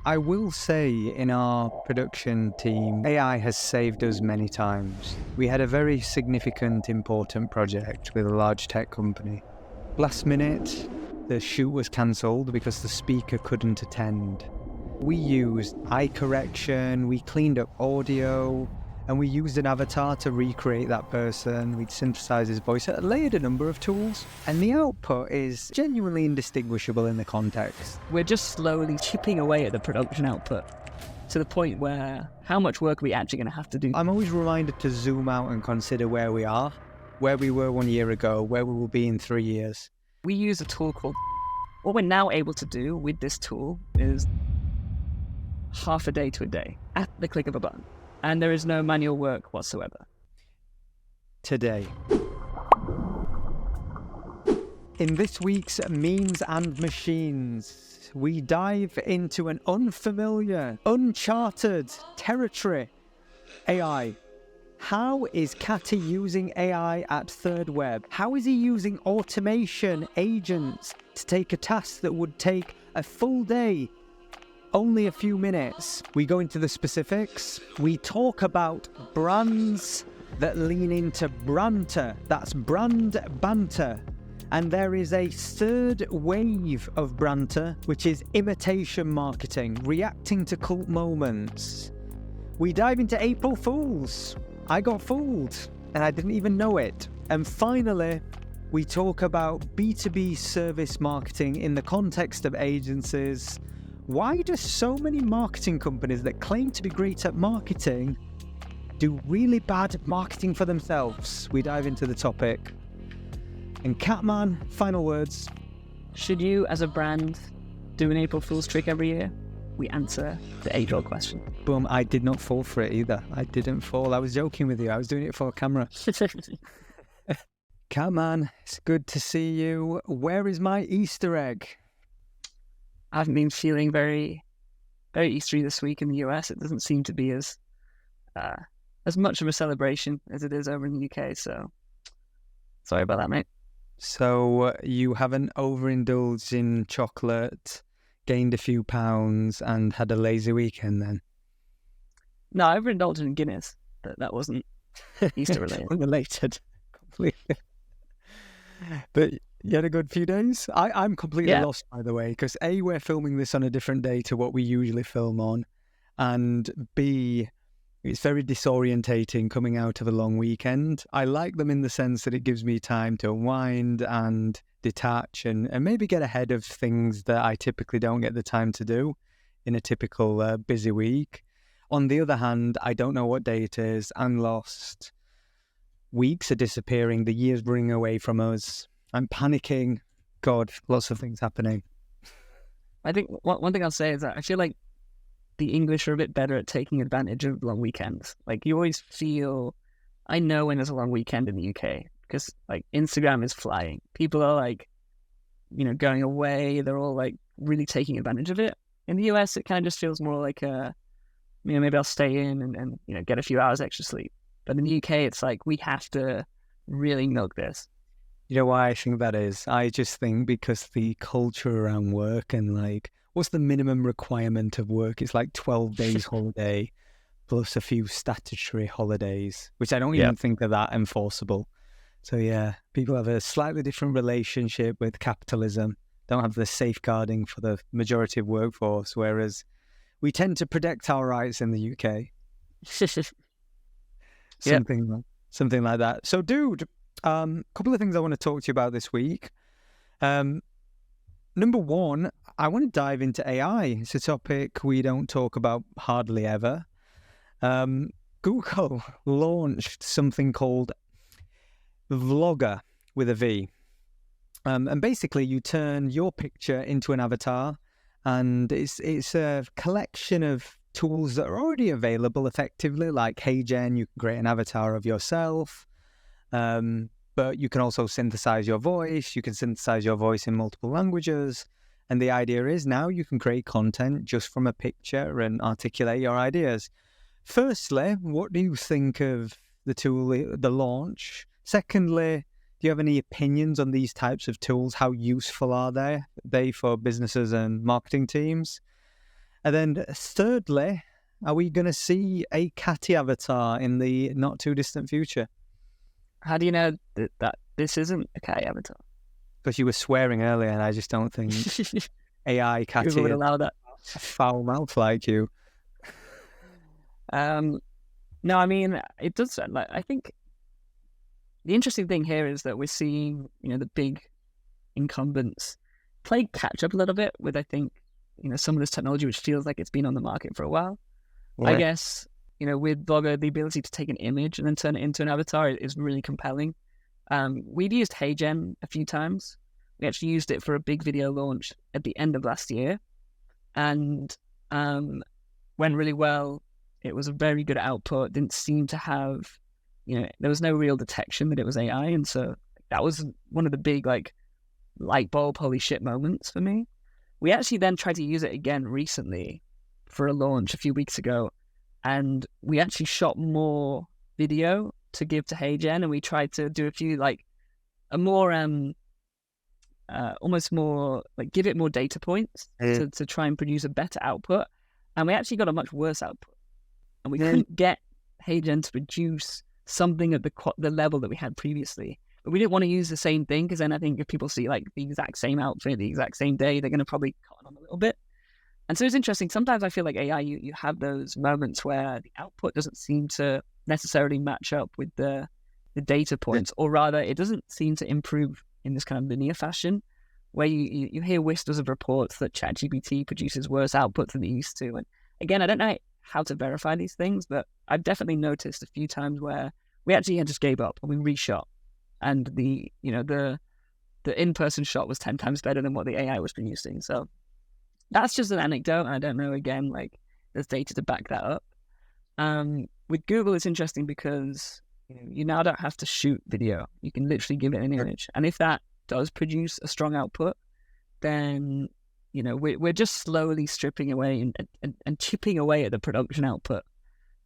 I will say in our production team, AI has saved us many times. We had a very significant, important project with a large tech company. Last minute, the shoot was cancelled because the speaker couldn't attend. We used eye correction, we cleaned up audio, and we used an avatar to recreate that person. We'd synthesize his voice, layered a number of tools, and the output is genuinely indistinguishable in the context. We're just slowly chipping away at the production output to the point where how much work are we actually going to have to do? I'm always reminded to zoom out and consider where we are, where we were 1 year ago, where we will be in 3 years. We use a tool called... What we're now able to do with this tool is half a day to a day at the click of a button. And there is no manual work whatsoever. Today. In this week's Memes and Machines, we dive into an unfamiliar, uncharted territory. AI. How is Catty using AI at Third Web? How is he using automation agents to take a task that would take a full day? Only a few minutes. We go into the specifics. We talk about brands that lean into Brandter. That's brand banter. And there is a third wave of Brandter, which is imitation marketing, reacting to cult moments. We dive into April Fools. I got fooled, and I didn't even know it. And finally, we talk about B2B service marketing in the context of agencies. Why do so many marketing companies that claim to be great at marketing do really bad marketing for themselves? We dive into the topic. And Catman, final words. Should you, as a brand, do an April Fool's trick every year? We answer the age-old question. Boom, I did not fall for it either. I didn't fall. I was joking with you. I was doing it for camera. Catman, it's good to see you. Where is my Easter egg? I haven't been feeling very, very Eastery this week in the US. It doesn't seem to be as much of a celebration as it is over in the UK. So, sorry about that, mate. So you haven't overindulged in chocolate, gained a few pounds, and had a lazy weekend then? No, I overindulged in Guinness, but that wasn't Easter related. Unrelated, completely. But you had a good few days? I'm completely lost, by the way, because A, we're filming this on a different day to what we usually film on, and B, it's very disorientating coming out of a long weekend. I like them in the sense that it gives me time to unwind and detach and maybe get ahead of things that I typically don't get the time to do in a typical busy week. On the other hand, I don't know what day it is. I'm lost. Weeks are disappearing. The year's running away from us. I'm panicking. God, lots of things happening. I think one thing I'll say is that I feel like the English are a bit better at taking advantage of long weekends. Like, you always feel... I know when there's a long weekend in the UK because, like, Instagram is flying. People are, like, going away. They're all, like, really taking advantage of it. In the US, it kind of just feels more like, maybe I'll stay in and get a few hours extra sleep. But in the UK, it's like, we have to really milk this. You know why I think that is? I just think because the culture around work and, like, what's the minimum requirement of work? It's like 12 days holiday plus a few statutory holidays, which I don't even think are that enforceable. So yeah, people have a slightly different relationship with capitalism, don't have the safeguarding for the majority of workforce, whereas we tend to protect our rights in the UK. Something like that. So dude, couple of things I want to talk to you about this week. Number one, I want to dive into AI. It's a topic we don't talk about hardly ever. Google launched something called Vlogger with a V. And basically you turn your picture into an avatar, and it's a collection of tools that are already available effectively, like HeyGen. You can create an avatar of yourself. But you can also synthesize your voice. You can synthesize your voice in multiple languages. And the idea is now you can create content just from a picture and articulate your ideas. Firstly, what do you think of the tool, the launch? Secondly, do you have any opinions on these types of tools? How useful are they for businesses and marketing teams? And then thirdly, are we going to see a catty avatar in the not too distant future? How do you know that this isn't a cat avatar? Because you were swearing earlier, and I just don't think AI catty Google would is allow that. a foul mouth like you. No, I mean, it does sound like, I think the interesting thing here is that we're seeing, the big incumbents play catch up a little bit with, I think, some of this technology, which feels like it's been on the market for a while. I guess, with Blogger, the ability to take an image and then turn it into an avatar is really compelling. We've used HeyGen a few times. We actually used it for a big video launch at the end of last year, and went really well. It was a very good output. Didn't seem to have, there was no real detection that it was AI, and so that was one of the big light bulb holy shit moments for me. We actually then tried to use it again recently for a launch a few weeks ago, and we actually shot more video to give to HeyGen, and we tried to do a few a more almost more give it more data points to try and produce a better output, and we actually got a much worse output, and we couldn't get HeyGen to produce something at the level that we had previously. But we didn't want to use the same thing, because then I think if people see the exact same outfit the exact same day, they're going to probably cut on a little bit. And so it's interesting. Sometimes I feel like AI, you have those moments where the output doesn't seem to necessarily match up with the data points, or rather, it doesn't seem to improve in this kind of linear fashion, where you hear whispers of reports that ChatGPT produces worse outputs than it used to. And again, I don't know how to verify these things, but I've definitely noticed a few times where we actually just gave up and we reshot, and the in-person shot was 10 times better than what the AI was producing. So that's just an anecdote. I don't know, again, there's data to back that up. With Google, it's interesting because you now don't have to shoot video. You can literally give it an image. And if that does produce a strong output, then, we're just slowly stripping away and chipping away at the production output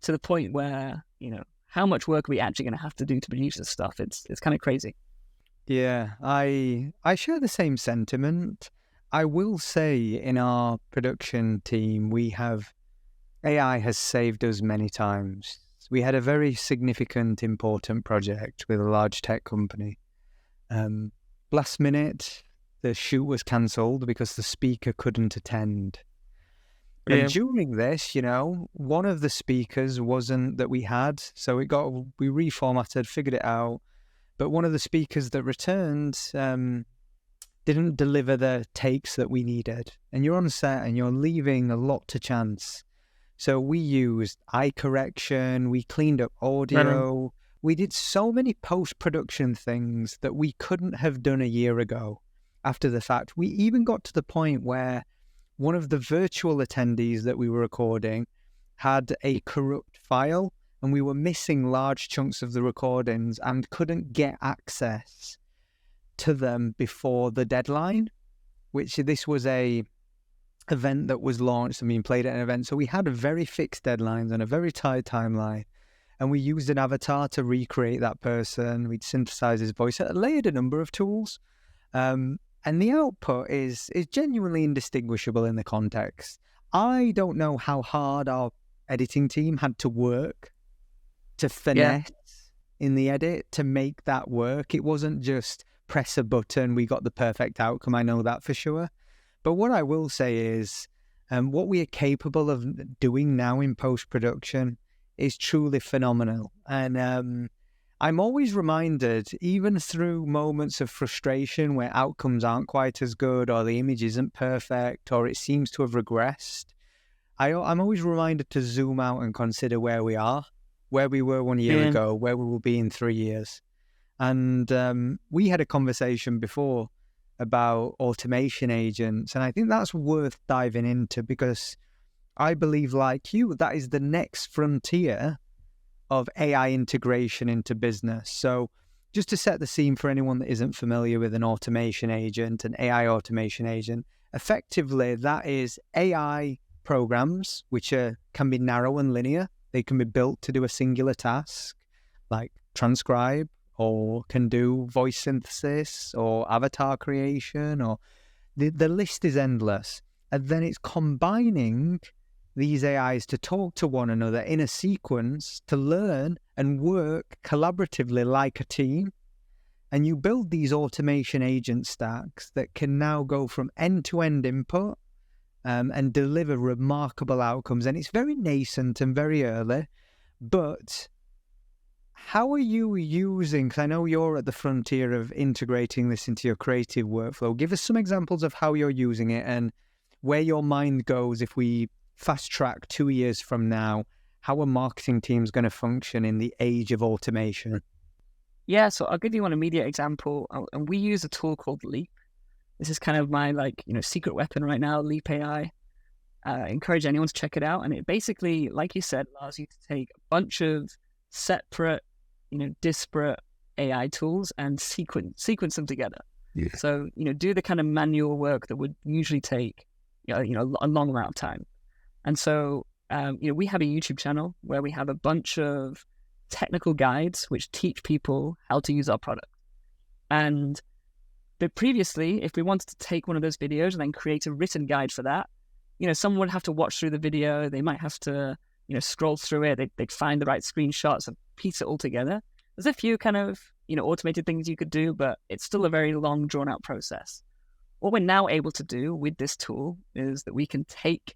to the point where, how much work are we actually going to have to do to produce this stuff? It's kind of crazy. Yeah, I share the same sentiment. I will say in our production team, AI has saved us many times. We had a very significant, important project with a large tech company. Last minute, the shoot was cancelled because the speaker couldn't attend. Yeah. And during this, one of the speakers wasn't that we had, so we reformatted, figured it out. But one of the speakers that returned didn't deliver the takes that we needed. And you're on set and you're leaving a lot to chance. So we used eye correction, we cleaned up audio, we did so many post-production things that we couldn't have done a year ago after the fact. We even got to the point where one of the virtual attendees that we were recording had a corrupt file, and we were missing large chunks of the recordings and couldn't get access to them before the deadline, which this was a event that was launched and being played at an event. So we had a very fixed deadlines and a very tight timeline, and we used an avatar to recreate that person. We'd synthesize his voice. It layered a number of tools. And the output is genuinely indistinguishable in the context. I don't know how hard our editing team had to work to finesse in the edit to make that work. It wasn't just press a button, we got the perfect outcome. I know that for sure. But what I will say is what we are capable of doing now in post-production is truly phenomenal. And I'm always reminded, even through moments of frustration where outcomes aren't quite as good, or the image isn't perfect, or it seems to have regressed, I'm always reminded to zoom out and consider where we are, where we were 1 year ago, where we will be in 3 years. And we had a conversation before about automation agents, and I think that's worth diving into, because I believe, like you, that is the next frontier of AI integration into business. So just to set the scene for anyone that isn't familiar with an automation agent, an AI automation agent, effectively that is AI programs which can be narrow and linear. They can be built to do a singular task, like transcribe, or can do voice synthesis or avatar creation, or the list is endless. and then it's combining these AIs to talk to one another in a sequence to learn and work collaboratively like a team. And you build these automation agent stacks that can now go from end-to-end input and deliver remarkable outcomes. And it's very nascent and very early, but how are you using, because I know you're at the frontier of integrating this into your creative workflow. Give us some examples of how you're using it and where your mind goes if we fast track 2 years from now. How are marketing teams going to function in the age of automation? Yeah, so I'll give you one immediate example. And we use a tool called Leap. This is kind of my secret weapon right now, Leap AI. I encourage anyone to check it out. And it basically, like you said, allows you to take a bunch of separate, disparate AI tools and sequence them together. Yeah. So, do the kind of manual work that would usually take, a long amount of time. And so, we have a YouTube channel where we have a bunch of technical guides which teach people how to use our product. But previously, if we wanted to take one of those videos and then create a written guide for that, someone would have to watch through the video. They might have to, scroll through it. They'd find the right screenshots and piece it all together. There's a few kind of, automated things you could do, but it's still a very long, drawn-out process. What we're now able to do with this tool is that we can take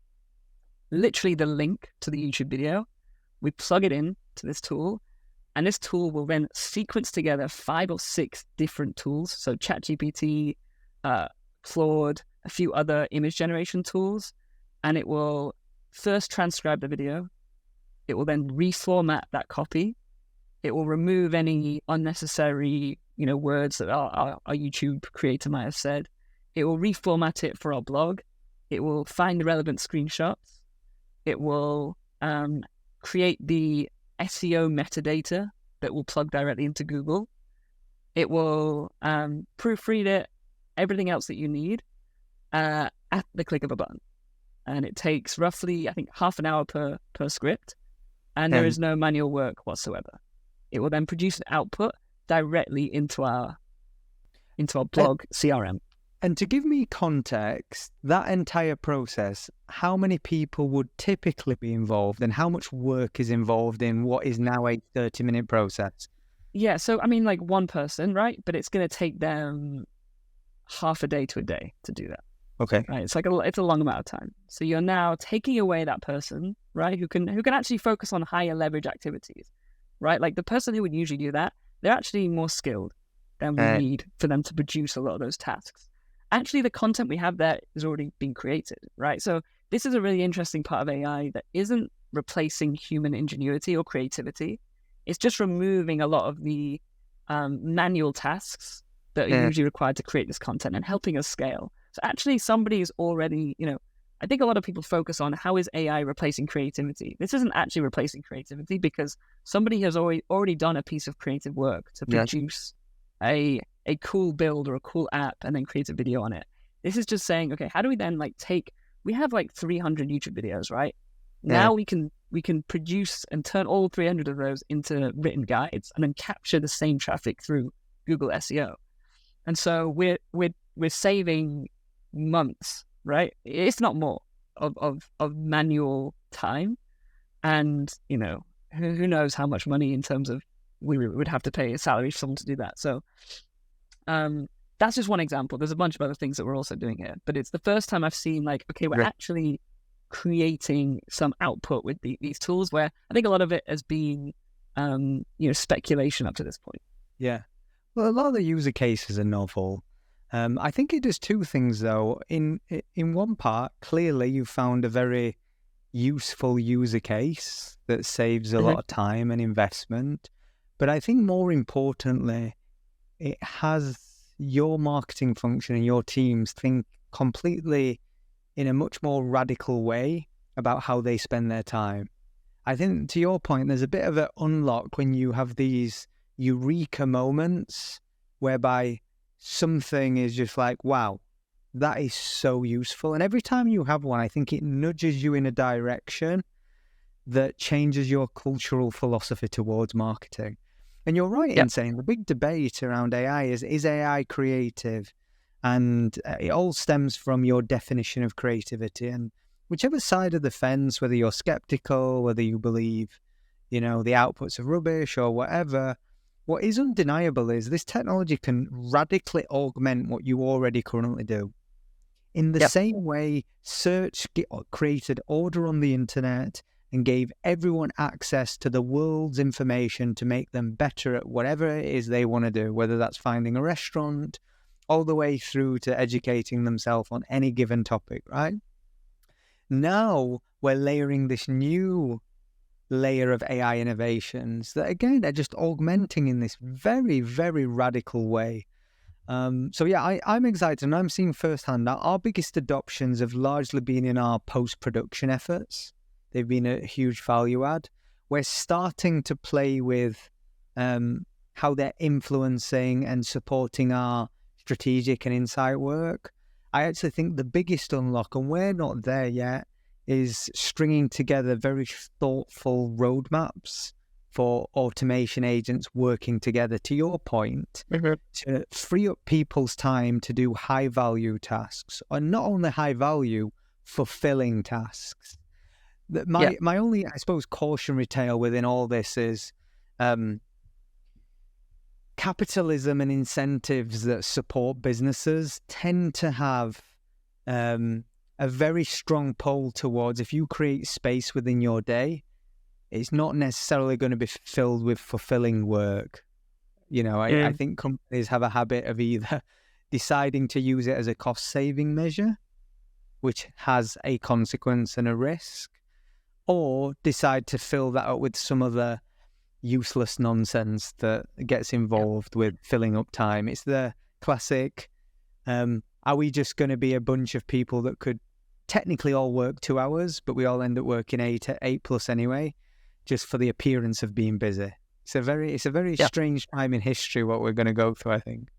literally the link to the YouTube video, we plug it in to this tool, and this tool will then sequence together 5 or 6 different tools. So ChatGPT, Claude, a few other image generation tools, and it will first transcribe the video. It will then reformat that copy. It will remove any unnecessary, words that our YouTube creator might have said. It will reformat it for our blog. It will find the relevant screenshots. It will create the SEO metadata that will plug directly into Google. It will proofread it, everything else that you need at the click of a button. And it takes roughly, I think, half an hour per script. And there is no manual work whatsoever. It will then produce an output directly into our blog CRM. And to give me context, that entire process, how many people would typically be involved and how much work is involved in what is now a 30-minute process? Yeah, so I mean, like one person, right? But it's going to take them half a day to a day to do that. Okay. Right. It's a long amount of time. So you're now taking away that person, right, who can actually focus on higher leverage activities, right? Like the person who would usually do that, they're actually more skilled than we need for them to produce a lot of those tasks. Actually, the content we have there is already being created, right? So this is a really interesting part of AI that isn't replacing human ingenuity or creativity. It's just removing a lot of the manual tasks that are usually required to create this content and helping us scale. So actually, somebody is already, I think a lot of people focus on how is AI replacing creativity. This isn't actually replacing creativity because somebody has already done a piece of creative work to produce a cool build or a cool app and then create a video on it. This is just saying, okay, how do we then we have 300 YouTube videos, right? Now we can produce and turn all 300 of those into written guides and then capture the same traffic through Google SEO. And so we're saving months, right? It's not more of manual time. And, who knows how much money in terms of we would have to pay a salary for someone to do that. So that's just one example. There's a bunch of other things that we're also doing here, but it's the first time I've seen we're actually creating some output with these tools where I think a lot of it has been, speculation up to this point. Yeah. Well, a lot of the user cases are novel. I think it does two things though. In one part, clearly you found a very useful user case that saves a lot of time and investment. But I think more importantly, it has your marketing function and your teams think completely in a much more radical way about how they spend their time. I think to your point, there's a bit of an unlock when you have these eureka moments whereby something is just like, wow, that is so useful. And every time you have one, I think it nudges you in a direction that changes your cultural philosophy towards marketing. And you're right in saying the big debate around AI is AI creative? And it all stems from your definition of creativity. And whichever side of the fence, whether you're skeptical, whether you believe, the outputs are rubbish or whatever, what is undeniable is this technology can radically augment what you already currently do. In the same way, search created order on the internet and gave everyone access to the world's information to make them better at whatever it is they want to do, whether that's finding a restaurant, all the way through to educating themselves on any given topic, right? Now we're layering this new layer of AI innovations that, again, are just augmenting in this very, very radical way. I'm excited, and I'm seeing firsthand that our biggest adoptions have largely been in our post-production efforts. They've been a huge value add. We're starting to play with how they're influencing and supporting our strategic and insight work. I actually think the biggest unlock, and we're not there yet, is stringing together very thoughtful roadmaps for automation agents working together, to your point, to free up people's time to do high-value tasks, or not only high-value, fulfilling tasks. My only, I suppose, cautionary tale within all this is capitalism and incentives that support businesses tend to have a very strong pull towards, if you create space within your day, it's not necessarily going to be filled with fulfilling work. I think companies have a habit of either deciding to use it as a cost-saving measure, which has a consequence and a risk, or decide to fill that up with some other useless nonsense that gets involved with filling up time. It's the classic, are we just going to be a bunch of people that could technically all work 2 hours, but we all end up working eight plus anyway, just for the appearance of being busy? It's a very strange time in history what we're going to go through, I think.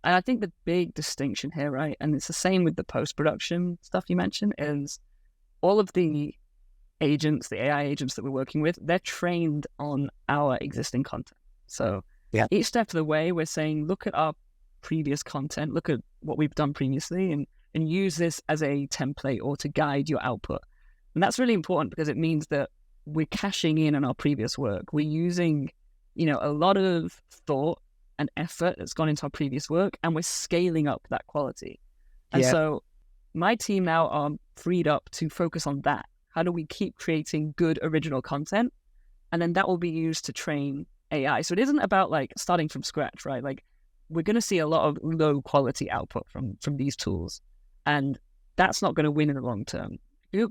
I think the big distinction here, right, and it's the same with the post-production stuff you mentioned, is all of the agents, the AI agents that we're working with, they're trained on our existing content. So each step of the way, we're saying, look at our previous content, look at what we've done previously, and use this as a template or to guide your output. And that's really important because it means that we're cashing in on our previous work. We're using, a lot of thought and effort that's gone into our previous work, and we're scaling up that quality. And so my team now are freed up to focus on that. How do we keep creating good original content? And then that will be used to train AI. So it isn't about starting from scratch, right? We're going to see a lot of low quality output from these tools. And that's not going to win in the long term.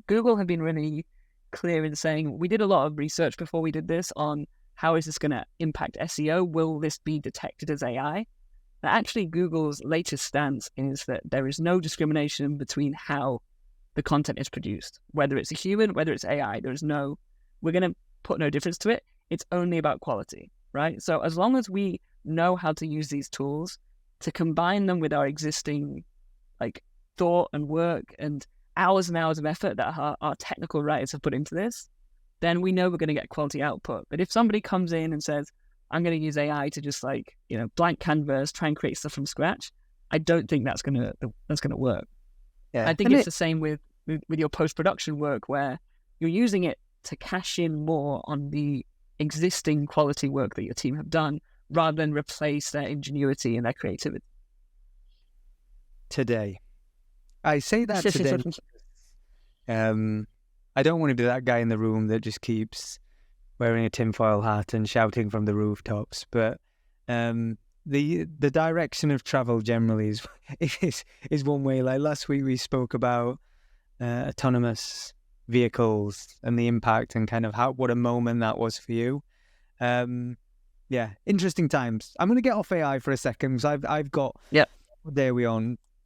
Google have been really clear in saying, we did a lot of research before we did this on how is this going to impact SEO? Will this be detected as AI? Now, actually, Google's latest stance is that there is no discrimination between how the content is produced, whether it's a human, whether it's AI. We're going to put no difference to it. It's only about quality, right? So as long as we know how to use these tools to combine them with our existing thought and work and hours of effort that our technical writers have put into this, then we know we're going to get quality output. But if somebody comes in and says, I'm going to use AI to just blank canvas, try and create stuff from scratch, I don't think that's going to work. Yeah. I think it's the same with your post-production work, where you're using it to cash in more on the existing quality work that your team have done, rather than replace their ingenuity and their creativity. Today. I say that today. I don't want to be that guy in the room that just keeps wearing a tinfoil hat and shouting from the rooftops, but the direction of travel generally is one way. Like last week we spoke about autonomous vehicles and the impact and kind of what a moment that was for you. Interesting times. I'm going to get off AI for a second because I've got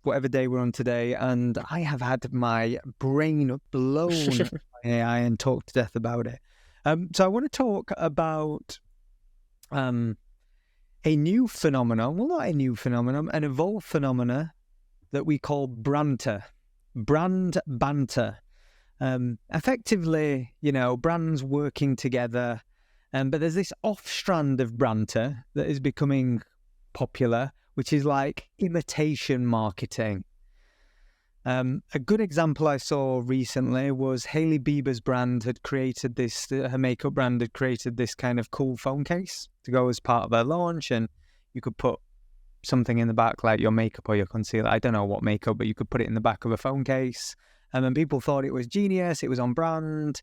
whatever day we're on today, and I have had my brain blown by AI and talked to death about it. So I want to talk about a new phenomenon. Well, not a new phenomenon, an evolved phenomena that we call Brandter. Banter. Effectively, brands working together. But there's this off strand of Brandter that is becoming popular, which is like imitation marketing. A good example I saw recently was Hailey Bieber's brand had created this, her makeup brand had created this kind of cool phone case to go as part of her launch, and you could put something in the back like your makeup or your concealer. I don't know what makeup, but you could put it in the back of a phone case. And people thought it was genius. It was on brand.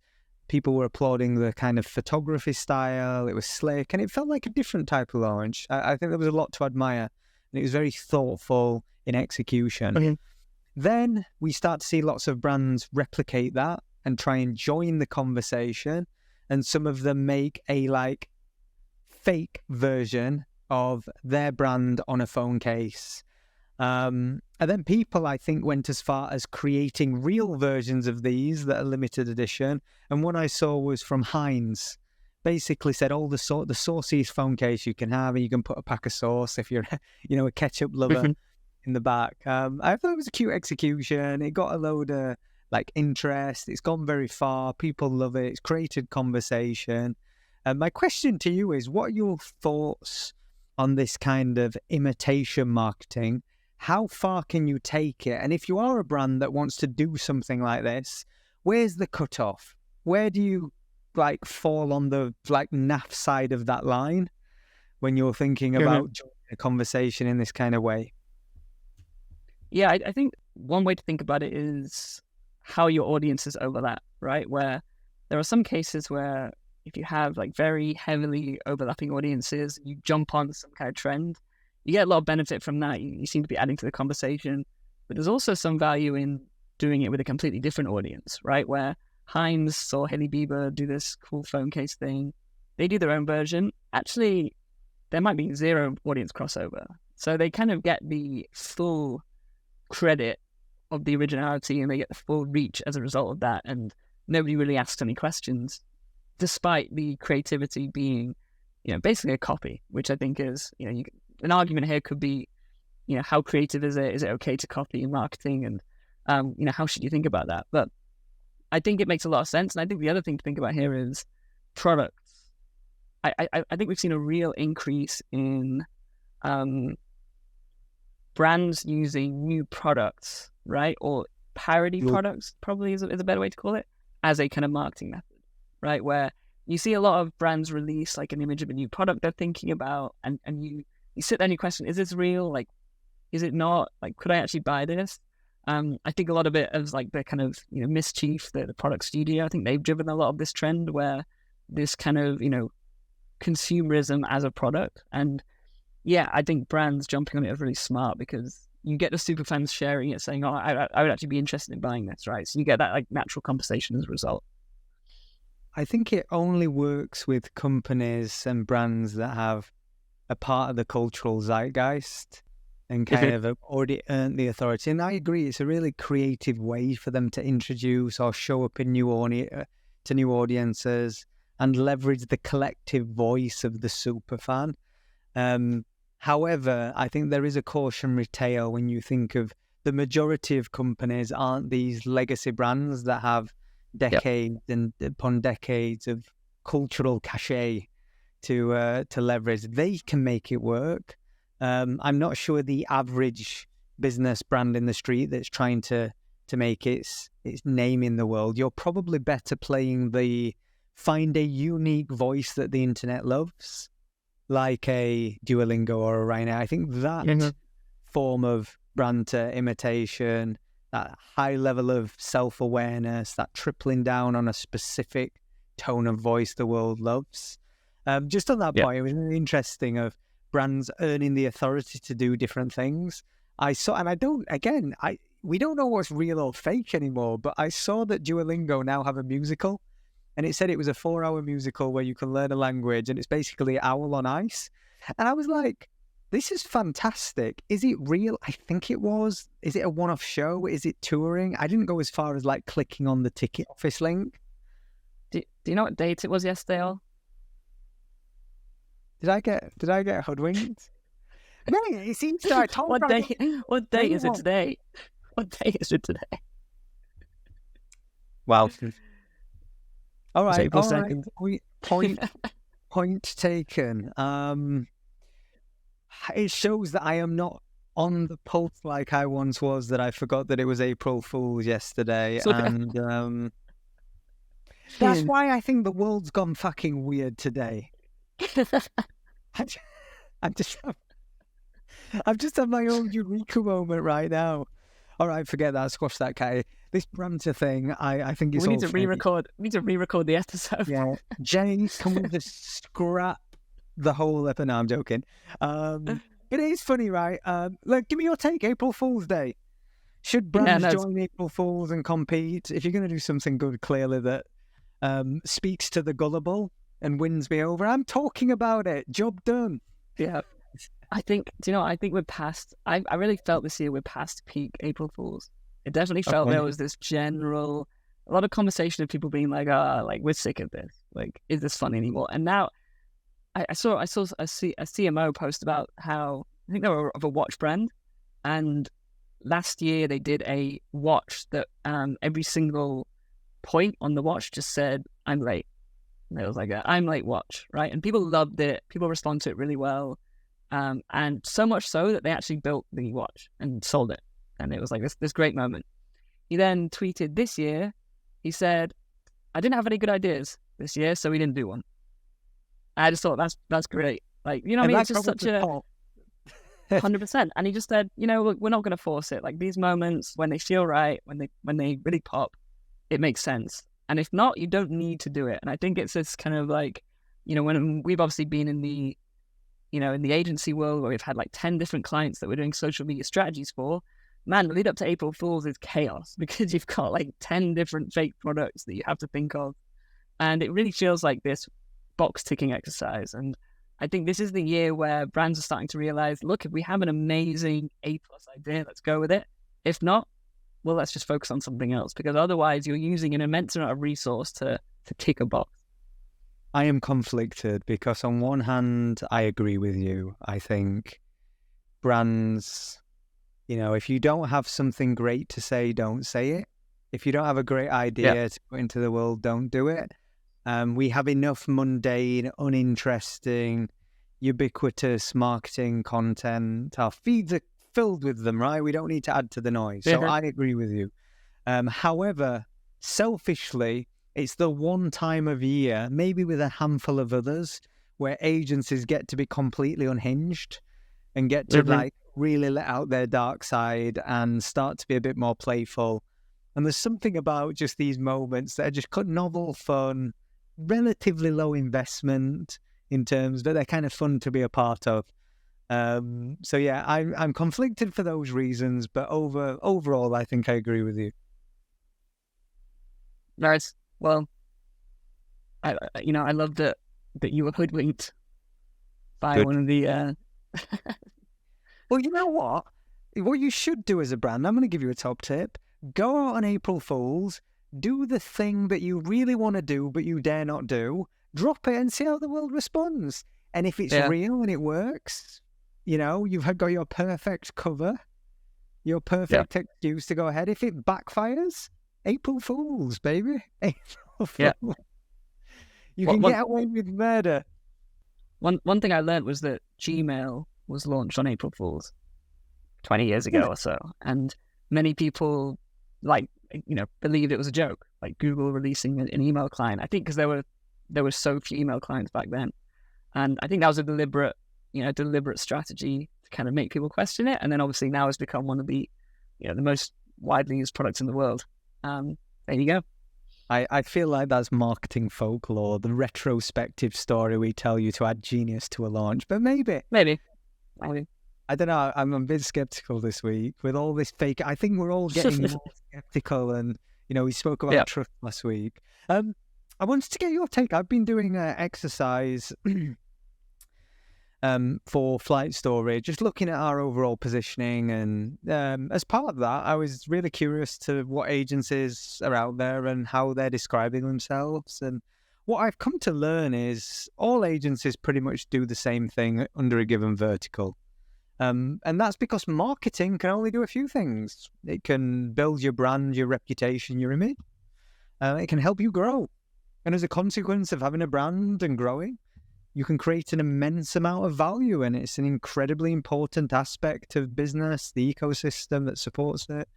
People were applauding the kind of photography style. It was slick, and it felt like a different type of launch. I think there was a lot to admire, and it was very thoughtful in execution. Okay. Then we start to see lots of brands replicate that and try and join the conversation, and some of them make a like fake version of their brand on a phone case. And then people, I think, went as far as creating real versions of these that are limited edition. And one I saw was from Heinz. Basically said, the sauciest phone case you can have, and you can put a pack of sauce if you're, a ketchup lover in the back. I thought it was a cute execution. It got a load of interest. It's gone very far. People love it. It's created conversation. My question to you is, what are your thoughts on this kind of imitation marketing? How far can you take it? And if you are a brand that wants to do something like this, where's the cutoff? Where do you fall on the naff side of that line when you're thinking about joining a conversation in this kind of way? Yeah, I think one way to think about it is how your audiences overlap, right? Where there are some cases where if you have very heavily overlapping audiences, you jump on some kind of trend, you get a lot of benefit from that. You seem to be adding to the conversation. But there's also some value in doing it with a completely different audience, right? Where Heinz saw Hailey Bieber do this cool phone case thing. They do their own version. Actually, there might be zero audience crossover. So they kind of get the full credit of the originality, and they get the full reach as a result of that. And nobody really asks any questions, despite the creativity being, basically a copy, which I think is, an argument here could be, how creative is it? Is it okay to copy in marketing? And, how should you think about that? But I think it makes a lot of sense. And I think the other thing to think about here is products. I think we've seen a real increase in brands using new products, right? Or parody products, probably is a better way to call it, as a kind of marketing method, right? Where you see a lot of brands release an image of a new product they're thinking about, and you sit there and you question, is this real? Is it not? Could I actually buy this? I think a lot of it is the kind of, mischief, the product studio. I think they've driven a lot of this trend where this kind of, consumerism as a product. And yeah, I think brands jumping on it is really smart, because you get the super fans sharing it, saying, I would actually be interested in buying this, right? So you get that natural conversation as a result. I think it only works with companies and brands that have a part of the cultural zeitgeist and kind of have already earned the authority. And I agree, it's a really creative way for them to introduce or show up in to new audiences and leverage the collective voice of the super fan. However, I think there is a cautionary tale when you think of the majority of companies aren't these legacy brands that have decades and upon decades of cultural cachet to leverage. They can make it work. I'm not sure the average business brand in the street that's trying to make its name in the world. You're probably better playing find a unique voice that the internet loves, like a Duolingo or a Ryanair. I think that form of Brandter imitation, that high level of self-awareness, that tripling down on a specific tone of voice the world loves. Just on that point, it was really interesting of brands earning the authority to do different things. We don't know what's real or fake anymore, but I saw that Duolingo now have a musical, and it said it was a 4-hour musical where you can learn a language, and it's basically Owl on Ice. And I was like, this is fantastic. Is it real? I think it was. Is it a one-off show? Is it touring? I didn't go as far as clicking on the ticket office link. Do you know what date it was yesterday, Al? Did I get hoodwinked? No, it seems to. What day is it today? What day is it today? Well, all right. April 2nd. Point taken. it shows that I am not on the pulse like I once was, that I forgot that it was April Fool's yesterday. So- And that's why I think the world's gone fucking weird today. I'm just... I've just had my own eureka moment right now. All right, forget that. Squash that, Catty. This Brandter thing, I think it's we all need to fake. re-record. We need to re-record the episode. Yeah, Jane, can we just scrap the whole episode? No, I'm joking. But it is funny, right? Look, give me your take. April Fool's Day. Should brands join April Fools and compete? If you're going to do something good, clearly that speaks to the gullible and wins me over, I'm talking about it. Job done. Yeah. I think, I think we're past, I really felt this year we're past peak April Fools. It definitely felt there was this a lot of conversation of people being like, we're sick of this. Like, is this fun anymore? And now I saw a CMO post about how, I think they were of a watch brand, and last year they did a watch that every single point on the watch just said, I'm late. And it was like I'm late watch, right? And people loved it. People respond to it really well. And so much so that they actually built the watch and sold it. And it was like this great moment. He then tweeted this year, he said, I didn't have any good ideas this year, so we didn't do one. I just thought that's great. Like, you know what I mean? It's just such a 100%. And he just said, look, we're not going to force it. Like, these moments when they feel right, when they really pop, it makes sense. And if not, you don't need to do it. And I think it's this kind of like, when we've obviously been in the in the agency world where we've had like 10 different clients that we're doing social media strategies for, man, the lead up to April Fool's is chaos because you've got like 10 different fake products that you have to think of. And it really feels like this box ticking exercise. And I think this is the year where brands are starting to realize, look, if we have an amazing A+ idea, let's go with it. If not, well, let's just focus on something else, because otherwise you're using an immense amount of resource to tick a box. I am conflicted because on one hand, I agree with you. I think brands, if you don't have something great to say, don't say it. If you don't have a great idea to put into the world, don't do it. We have enough mundane, uninteresting, ubiquitous marketing content. Our feeds are filled with them, right? We don't need to add to the noise. So I agree with you. However, selfishly, it's the one time of year, maybe with a handful of others, where agencies get to be completely unhinged and get to like really let out their dark side and start to be a bit more playful. And there's something about just these moments that are just novel, fun, relatively low investment in terms, but they're kind of fun to be a part of. So yeah, I'm conflicted for those reasons, but overall, I think I agree with you. Nice. Well, I love that you were hoodwinked by one of the. Well, you know what? What you should do as a brand, I'm going to give you a top tip. Go out on April Fools, do the thing that you really want to do, but you dare not do. Drop it and see how the world responds. And if it's real and it works, you've got your perfect cover, your perfect excuse to go ahead. If it backfires, April Fools, baby. April Fools. Yeah. You can get away with murder. One thing I learned was that Gmail was launched on April Fools 20 years ago or so. And many people, believed it was a joke. Like Google releasing an email client. I think because there were so few email clients back then. And I think that was a deliberate strategy to kind of make people question it. And then obviously now it's become one of the, the most widely used products in the world. There you go. I feel like that's marketing folklore, the retrospective story we tell you to add genius to a launch. But maybe. I don't know. I'm a bit skeptical this week with all this fake. I think we're all getting more skeptical. And, we spoke about trust last week. I wanted to get your take. I've been doing an exercise for Flight Story, just looking at our overall positioning. And as part of that, I was really curious to what agencies are out there and how they're describing themselves. And what I've come to learn is all agencies pretty much do the same thing under a given vertical. And that's because marketing can only do a few things. It can build your brand, your reputation, your image. It can help you grow. And as a consequence of having a brand and growing, you can create an immense amount of value, and it's an incredibly important aspect of business, the ecosystem that supports it.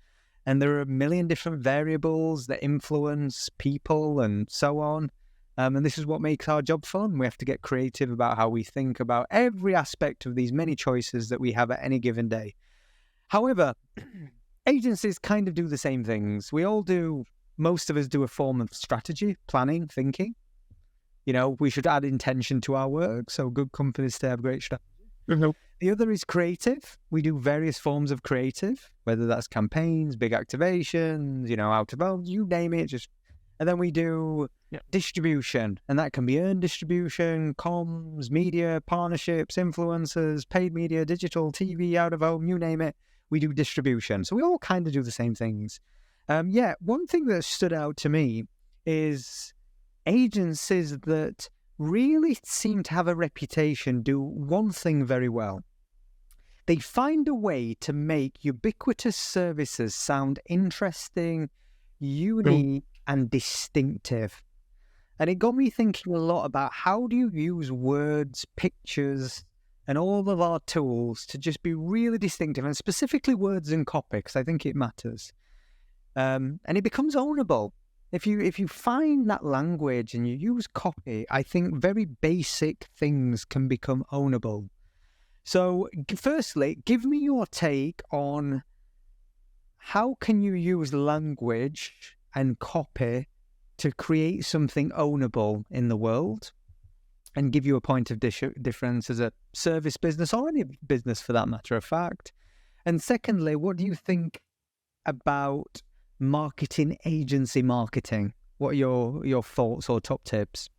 And there are a million different variables that influence people and so on. And this is what makes our job fun. We have to get creative about how we think about every aspect of these many choices that we have at any given day. However, agencies kind of do the same things. Most of us do a form of strategy, planning, thinking. We should add intention to our work, so good companies stay have great strategy. Mm-hmm. The other is creative. We do various forms of creative, whether that's campaigns, big activations, out of home, you name it. And then we do distribution, and that can be earned distribution, comms, media, partnerships, influencers, paid media, digital, TV, out of home, you name it. We do distribution. So we all kind of do the same things. One thing that stood out to me is agencies that really seem to have a reputation do one thing very well. They find a way to make ubiquitous services sound interesting, unique, and distinctive. And it got me thinking a lot about how do you use words, pictures, and all of our tools to just be really distinctive, and specifically words and copy, because I think it matters. And it becomes ownable. If you find that language and you use copy, I think very basic things can become ownable. So firstly, give me your take on how can you use language and copy to create something ownable in the world and give you a point of difference as a service business or any business for that matter of fact. And secondly, what do you think about marketing agency marketing? What are your thoughts or top tips?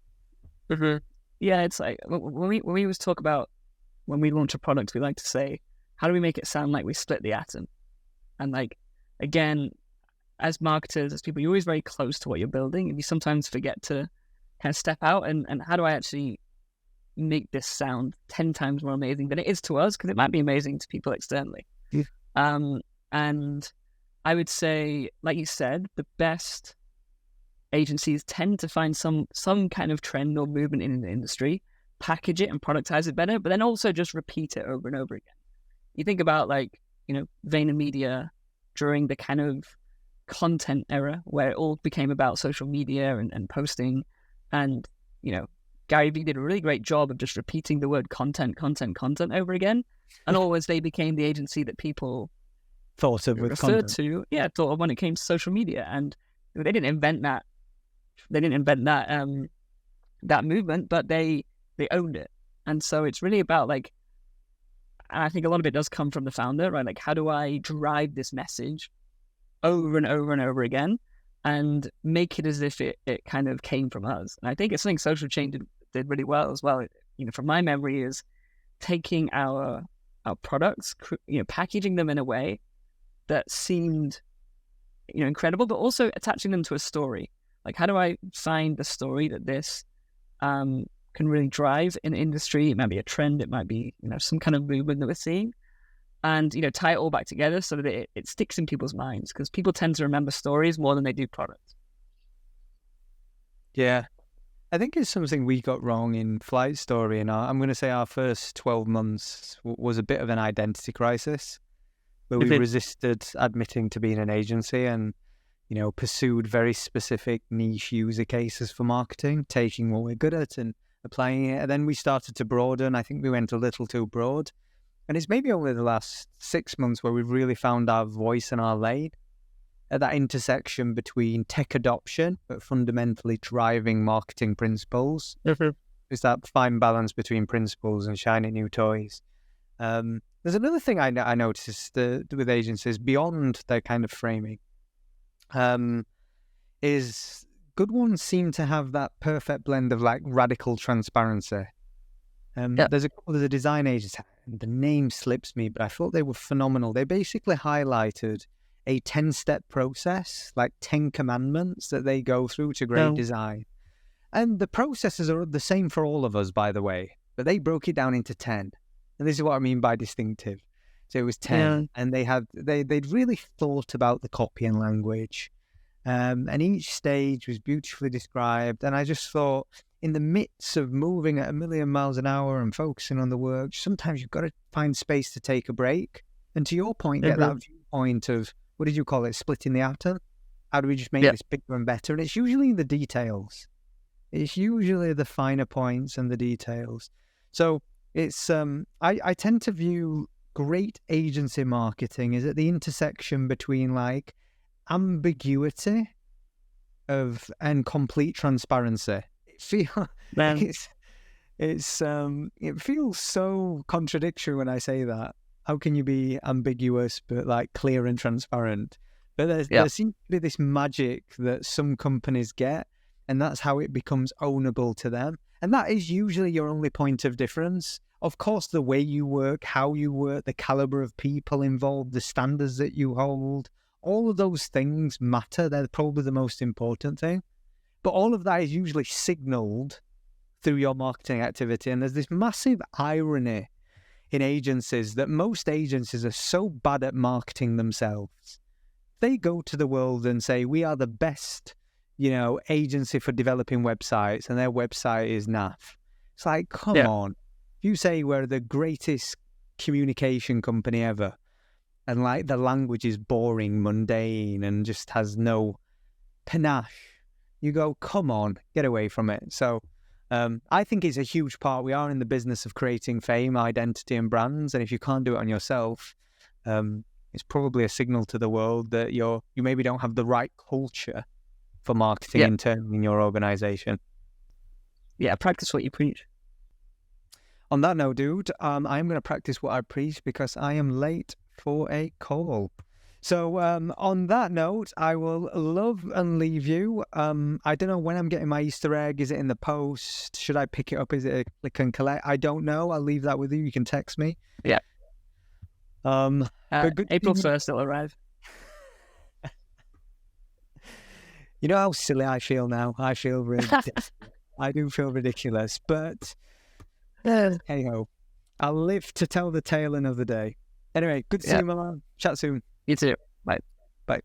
Mm-hmm. Yeah, it's like when we always talk about when we launch a product, we like to say, how do we make it sound like we split the atom? And again, as marketers, as people, you're always very close to what you're building, and you sometimes forget to kind of step out and how do I actually make this sound 10 times more amazing than it is to us, because it might be amazing to people externally. Yeah. And I would say, like you said, the best agencies tend to find some kind of trend or movement in the industry, package it and productize it better, but then also just repeat it over and over again. You think about VaynerMedia during the kind of content era where it all became about social media and posting, and Gary Vee did a really great job of just repeating the word content over again, and always they became the agency that people thought of with referred content. thought of when it came to social media. And they didn't invent that that movement, but they owned it. And so it's really about and I think a lot of it does come from the founder, right? How do I drive this message over and over and over again and make it as if it kind of came from us? And I think it's something Social Chain did really well as well. From my memory, is taking our products, packaging them in a way that seemed, incredible, but also attaching them to a story. How do I find the story that this can really drive in the industry? It might be a trend, it might be, some kind of movement that we're seeing, and, tie it all back together so that it sticks in people's minds, because people tend to remember stories more than they do products. Yeah. I think it's something we got wrong in Flight Story, and I'm going to say our first 12 months was a bit of an identity crisis, where we resisted admitting to being an agency and, pursued very specific niche user cases for marketing, taking what we're good at and applying it. And then we started to broaden. I think we went a little too broad. And it's maybe only the last 6 months where we've really found our voice and our lane at that intersection between tech adoption, but fundamentally driving marketing principles. Mm-hmm. It's that fine balance between principles and shiny new toys. There's another thing I noticed with agencies beyond their kind of framing, is good ones seem to have that perfect blend of radical transparency. There's a couple of the design agencies, the name slips me, but I thought they were phenomenal. They basically highlighted a 10-step process, 10 commandments that they go through to great design. And the processes are the same for all of us, by the way, but they broke it down into 10. And this is what I mean by distinctive. So it was 10, and they'd really thought about the copy and language. And each stage was beautifully described. And I just thought, in the midst of moving at 1,000,000 miles an hour and focusing on the work, sometimes you've got to find space to take a break. And to your point, get that viewpoint of, what did you call it, splitting the atom? How do we just make this bigger and better? And it's usually the details. It's usually the finer points and the details. So it's I tend to view great agency marketing is at the intersection between like ambiguity and complete transparency. It feels so contradictory when I say that. How can you be ambiguous but like clear and transparent? But there seems to be this magic that some companies get, and that's how it becomes ownable to them. And that is usually your only point of difference. Of course, the way you work, how you work, the caliber of people involved, the standards that you hold, all of those things matter. They're probably the most important thing. But all of that is usually signaled through your marketing activity. And there's this massive irony in agencies that most agencies are so bad at marketing themselves. They go to the world and say, we are the best, agency for developing websites, and their website is naff. It's like, come on. If you say we're the greatest communication company ever, and like the language is boring, mundane, and just has no panache, you go, come on, get away from it. So I think it's a huge part. We are in the business of creating fame, identity, and brands. And if you can't do it on yourself, it's probably a signal to the world that you maybe don't have the right culture for marketing internally in your organization. Yeah, practice what you preach. On that note, dude, I'm going to practice what I preach because I am late for a call. So on that note, I will love and leave you. I don't know when I'm getting my Easter egg. Is it in the post? Should I pick it up? Is it a click and collect? I don't know. I'll leave that with you. You can text me. Yeah. April 1st it'll arrive. You know how silly I feel now? I feel ridiculous. I do feel ridiculous, but hey-ho. I'll live to tell the tale another day. Anyway, good to see you, Milan. Chat soon. You too. Bye. Bye.